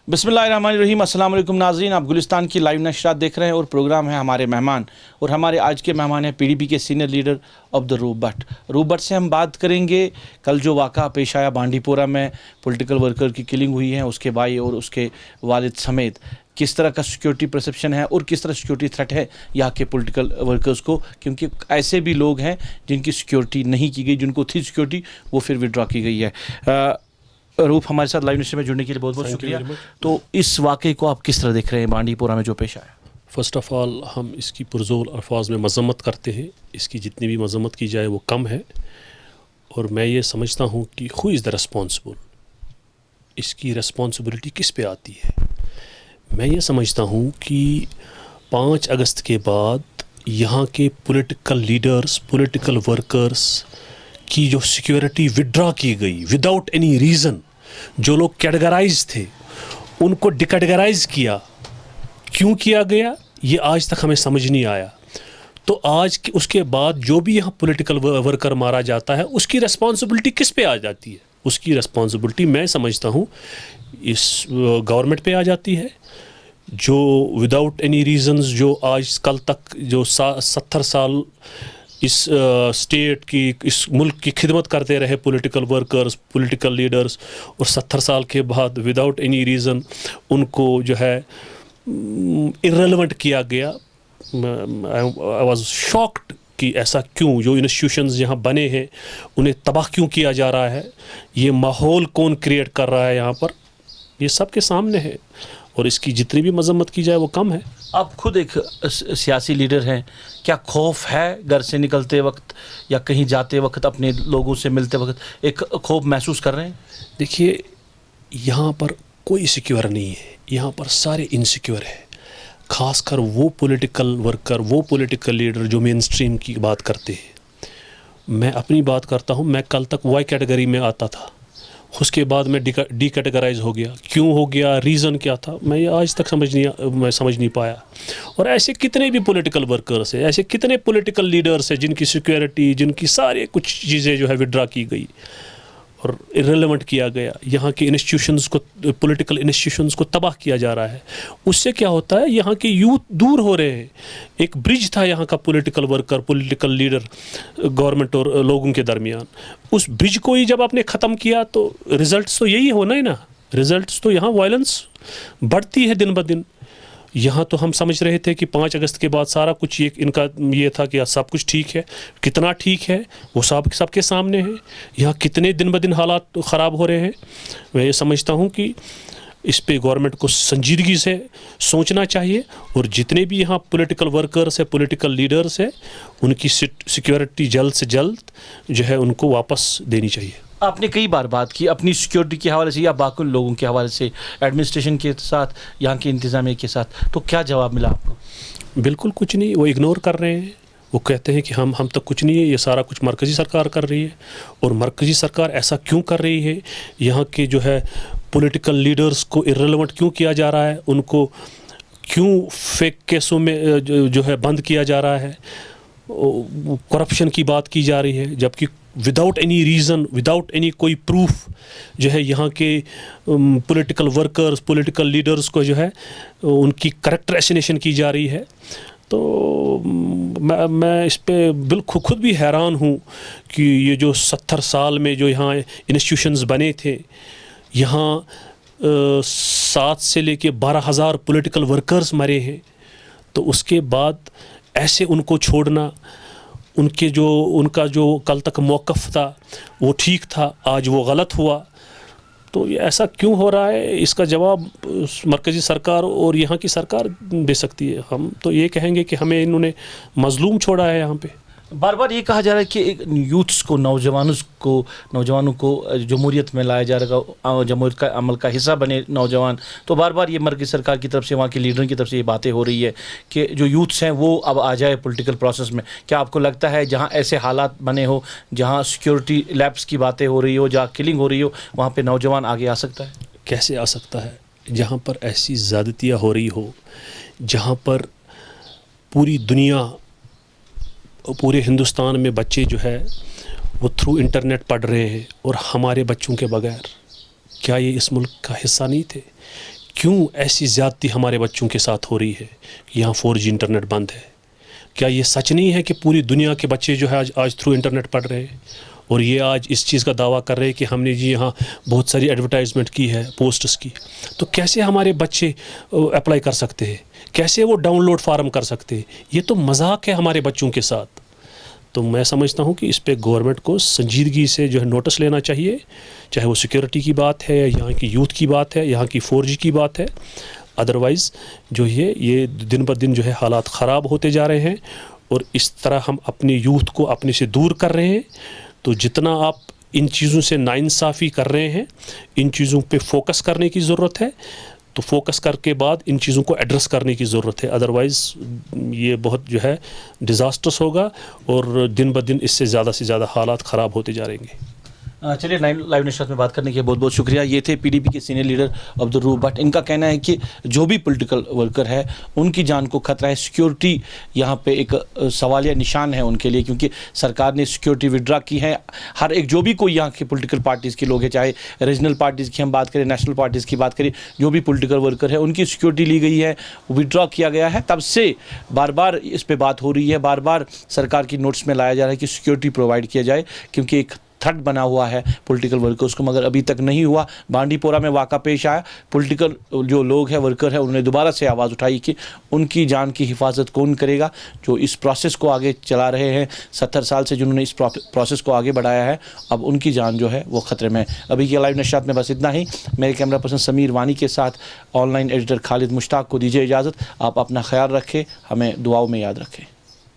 बिस्मिल्लाहिर्रहमानिर्रहीम। अस्सलाम वालेकुम नाज़रीन, आप गुलिस्तान की लाइव नशरात देख रहे हैं और प्रोग्राम है हमारे मेहमान। और हमारे आज के मेहमान हैं पीडीपी के सीनियर लीडर अब्दुर्रऊफ भट्ट। रूफ भट्ट से हम बात करेंगे कल जो वाक़ा पेश आया बांडीपोरा में, पॉलिटिकल वर्कर की किलिंग हुई है, उसके भाई और उसके वालिद समेत किस तरह का सिक्योरिटी परसेप्शन है और किस तरह सिक्योरिटी थ्रेट है यहाँ के पॉलिटिकल वर्कर्स को, क्योंकि ऐसे भी लोग हैं जिनकी सिक्योरिटी नहीं की गई, जिनको थी सिक्योरिटी वो फिर विड्रॉ की गई है। रूफ, हमारे साथ लाइव नशर में जुड़ने के लिए बहुत बहुत शुक्रिया। तो इस वाक़े को आप किस तरह देख रहे हैं बांडीपोरा में जो पेश आया? फ़र्स्ट ऑफ़ ऑल हम इसकी पुरज़ोर अल्फाज में मज़म्मत करते हैं। इसकी जितनी भी मज़म्मत की जाए वो कम है। और मैं ये समझता हूँ कि हु इज़ द रिस्पॉन्सिबल, इसकी रिस्पॉन्सिबिलिटी किस पे आती है। मैं ये समझता हूँ कि 5 अगस्त के बाद यहाँ के पॉलिटिकल लीडर्स, पॉलिटिकल वर्कर्स की जो सिक्योरिटी विड्रॉ की गई विदाउट एनी रीज़न, जो लोग कैटेगराइज थे उनको डिकैटेगराइज किया, क्यों किया गया ये आज तक हमें समझ नहीं आया। तो आज उसके बाद जो भी यहाँ पॉलिटिकल वर्कर मारा जाता है उसकी रिस्पॉन्सिबिलिटी किस पे आ जाती है? उसकी रिस्पॉन्सिबिलिटी मैं समझता हूँ इस गवर्नमेंट पे आ जाती है, जो विदाउट एनी रीज़न्स, जो आज कल तक जो 70 साल इस स्टेट की, इस मुल्क की खिदमत करते रहे पॉलिटिकल वर्कर्स, पॉलिटिकल लीडर्स, और 70 साल के बाद विदाउट एनी रीज़न उनको जो है इर्रेलेवेंट किया गया। आई वाज शॉक्ड कि ऐसा क्यों, जो इंस्टीट्यूशंस यहाँ बने हैं उन्हें तबाह क्यों किया जा रहा है, ये माहौल कौन क्रिएट कर रहा है यहाँ पर, ये सब के सामने है। और इसकी जितनी भी मजम्मत की जाए वो कम है। आप खुद एक सियासी लीडर हैं, क्या खौफ है घर से निकलते वक्त या कहीं जाते वक्त, अपने लोगों से मिलते वक्त एक खौफ महसूस कर रहे हैं? देखिए, यहाँ पर कोई सिक्योर नहीं है, यहाँ पर सारे इनसिक्योर है। ख़ासकर वो पॉलिटिकल वर्कर, वो पॉलिटिकल लीडर जो मेन स्ट्रीम की बात करते हैं। मैं अपनी बात करता हूँ, मैं कल तक वाई कैटेगरी में आता था, उसके बाद मैं डी कैटेगराइज हो गया। क्यों हो गया, रीज़न क्या था, मैं ये आज तक समझ नहीं पाया। और ऐसे कितने भी पॉलिटिकल वर्कर्स हैं, ऐसे कितने पॉलिटिकल लीडर्स हैं जिनकी सिक्योरिटी, जिनकी सारे कुछ चीज़ें जो है विड्रॉ की गई और इर्रेलेवेंट किया गया। यहाँ के इंस्टीट्यूशंस को, पॉलिटिकल इंस्टीट्यूशंस को तबाह किया जा रहा है। उससे क्या होता है, यहाँ के यूथ दूर हो रहे हैं। एक ब्रिज था यहाँ का political worker, political leader, government और लोगों के दरमियान। उस ब्रिज को ही जब आपने ख़त्म किया तो रिज़ल्ट्स तो यही होना है ना। रिज़ल्ट्स तो यहाँ वायलेंस बढ़ती है दिन ब दिन। यहाँ तो हम समझ रहे थे कि 5 अगस्त के बाद सारा कुछ इनका ये था कि सब कुछ ठीक है। कितना ठीक है वो सबके सामने है। यहाँ कितने दिन ब दिन हालात ख़राब हो रहे हैं। मैं ये समझता हूँ कि इस पे गवर्नमेंट को संजीदगी से सोचना चाहिए, और जितने भी यहाँ पॉलिटिकल वर्कर्स है, पॉलिटिकल लीडर्स है, उनकी सिक्योरिटी जल्द से जल्द जो है उनको वापस देनी चाहिए। आपने कई बार बात की अपनी सिक्योरिटी के हवाले से या बाकी लोगों के हवाले से, एडमिनिस्ट्रेशन के साथ, यहाँ के इंतज़ामिया के साथ, तो क्या जवाब मिला आपको? बिल्कुल कुछ नहीं, वो इग्नोर कर रहे हैं। वो कहते हैं कि हम तक कुछ नहीं है, ये सारा कुछ मरकज़ी सरकार कर रही है। और मरकज़ी सरकार ऐसा क्यों कर रही है, यहाँ के जो है पॉलिटिकल लीडर्स को इर्रेलेवेंट क्यों किया जा रहा है, उनको क्यों फेक केसों में जो है बंद किया जा रहा है, करप्शन की बात की जा रही है, जबकि without any reason, without any कोई प्रूफ जो है यहाँ के पॉलिटिकल वर्कर्स, पॉलिटिकल लीडर्स को जो है उनकी करेक्टर एसिनेशन की जा रही है। तो मैं इस पे बिल्कुल खुद भी हैरान हूँ कि ये जो 70 साल में जो यहाँ इंस्टीट्यूशंस बने थे, यहाँ 7 से लेके 12,000 पॉलिटिकल वर्कर्स मरे हैं। तो उसके बाद ऐसे उनको छोड़ना, उनका जो कल तक मौक़िफ़ था वो ठीक था, आज वो गलत हुआ। तो ये ऐसा क्यों हो रहा है, इसका जवाब मरकज़ी सरकार और यहाँ की सरकार दे सकती है। हम तो ये कहेंगे कि हमें इन्होंने मज़लूम छोड़ा है। यहाँ पे बार बार ये कहा जा रहा है कि एक यूथ्स को, नौजवानों को जमहूरियत में लाया जा रहा है, जमहूरियत का अमल का हिस्सा बने नौजवान। तो बार बार ये मरकज़ी सरकार की तरफ से, वहाँ के लीडर की तरफ से ये बातें हो रही है कि जो यूथ्स हैं वो अब आ जाए पॉलिटिकल प्रोसेस में। क्या आपको लगता है जहाँ ऐसे हालात बने हो, जहाँ सिक्योरिटी लैप्स की बातें हो रही हो, जहाँ किलिंग हो रही हो, वहाँ पर नौजवान आगे आ सकता है? कैसे आ सकता है? जहाँ पर ऐसी ज़्यादतियाँ हो रही हो, जहाँ पर पूरी दुनिया, पूरे हिंदुस्तान में बच्चे जो है वो थ्रू इंटरनेट पढ़ रहे हैं, और हमारे बच्चों के बगैर क्या ये इस मुल्क का हिस्सा नहीं थे? کیوں ایسی زیادتی ہمارے بچوں کے ساتھ ہو رہی ہے کہ یہاں 4G انٹرنیٹ بند ہے؟ کیا یہ سچ نہیں ہے کہ پوری دنیا کے بچے جو ہے آج تھرو انٹرنیٹ پڑھ رہے ہیں، اور یہ آج اس چیز کا دعویٰ کر رہے ہیں کہ ہم نے جی یہاں بہت ساری ایڈورٹائزمنٹ کی ہے، پوسٹس کی؟ تو کیسے ہمارے بچے اپلائی کر سکتے ہیں؟ کیسے وہ ڈاؤن لوڈ فارم کر سکتے ہیں؟ یہ تو مذاق ہے ہمارے بچوں کے ساتھ. تو میں سمجھتا ہوں کہ اس پہ گورنمنٹ کو سنجیدگی سے جو ہے نوٹس لینا چاہیے، چاہے وہ سیکیورٹی کی بات ہے، یہاں کی یوتھ کی بات ہے، یہاں کی 4G کی بات ہے. ادروائز جو یہ دن بہ دن جو ہے حالات خراب ہوتے جا رہے ہیں، اور اس طرح ہم اپنی یوتھ کو اپنے سے دور کر رہے ہیں. تو جتنا آپ ان چیزوں سے ناانصافی کر رہے ہیں، ان چیزوں پہ فوکس کرنے کی ضرورت ہے. تو فوکس کر کے بعد ان چیزوں کو ایڈریس کرنے کی ضرورت ہے. ادروائز یہ بہت جو ہے ڈیزاسٹرس ہوگا، اور دن بہ دن اس سے زیادہ حالات خراب ہوتے جا رہیں گے. چلیے لائیو نشریات میں بات کرنے کے بہت بہت شکریہ. یہ تھے PDP کے سینئر لیڈر عبدالروف بٹ. ان کا کہنا ہے کہ جو بھی پولیٹیکل ورکر ہے ان کی جان کو خطرہ ہے. سیکیورٹی یہاں پہ ایک سوالیہ نشان ہے ان کے لیے، کیونکہ سرکار نے سیکیورٹی وڈرا کی ہے. ہر ایک جو بھی کوئی یہاں کے پولیٹیکل پارٹیز کے لوگ ہیں، چاہے ریجنل پارٹیز کی ہم بات کریں، نیشنل پارٹیز کی بات کریں، جو بھی پولیٹیکل ورکر ہے ان کی سیکیورٹی لی گئی ہے، وڈرا کیا گیا ہے. تب سے بار بار اس پہ بات ہو رہی ہے، بار بار سرکار کی نوٹس میں لایا جا رہا ہے کہ سیکیورٹی پرووائڈ کیا جائے، کیونکہ ایک تھرٹ بنا ہوا ہے پولیٹیکل ورکرز کو. مگر ابھی تک نہیں ہوا. بانڈی پورہ میں واقعہ پیش آیا، پولیٹیکل جو لوگ ہیں، ورکر ہیں، انہوں نے دوبارہ سے آواز اٹھائی کہ ان کی جان کی حفاظت کون کرے گا جو اس پروسیس کو آگے چلا رہے ہیں. 70 سال سے جنہوں نے اس پروسیس کو آگے بڑھایا ہے، اب ان کی جان جو ہے وہ خطرے میں. ابھی کی لائیو نشریات میں بس اتنا ہی. میرے کیمرہ پرسن سمیر وانی کے ساتھ آن لائن ایڈیٹر خالد مشتاق کو دیجیے اجازت. آپ اپنا خیال رکھیں، ہمیں دعاؤں میں یاد رکھیں.